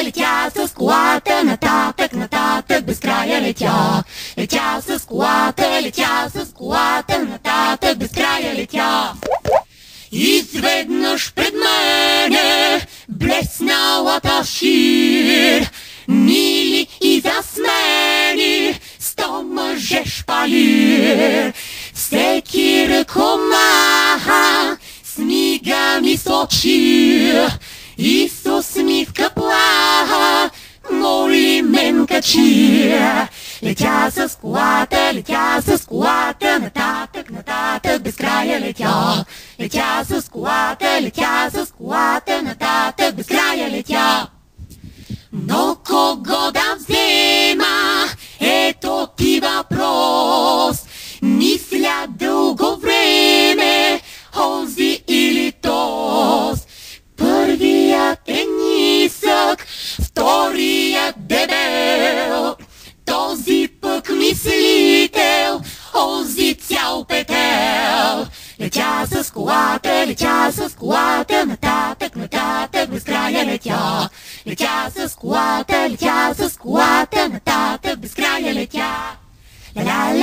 летя с колата, нататък, нататък, без края летя. Летя с колата, летя с колата, нататък, без края летя. Изведнъж пред мене блеснала шир, мили и засмени 100 мъже шпалир. Всеки ръкомаха с мига ми сочи и с усмивка плаха моли мен качи. Летя с колата, нататък, нататък, без края летя. Летя с колата, нататък, без края летя. Но кого да взема, ето ти въпрос. Мисля дълго време, онзи или тоз. Първият е нисък, вторият дебел. Този пък мислител, онзи цял петел. Летя с колата, нататък, нататък, без края летя. Летя с колата, нататък, без края летя. La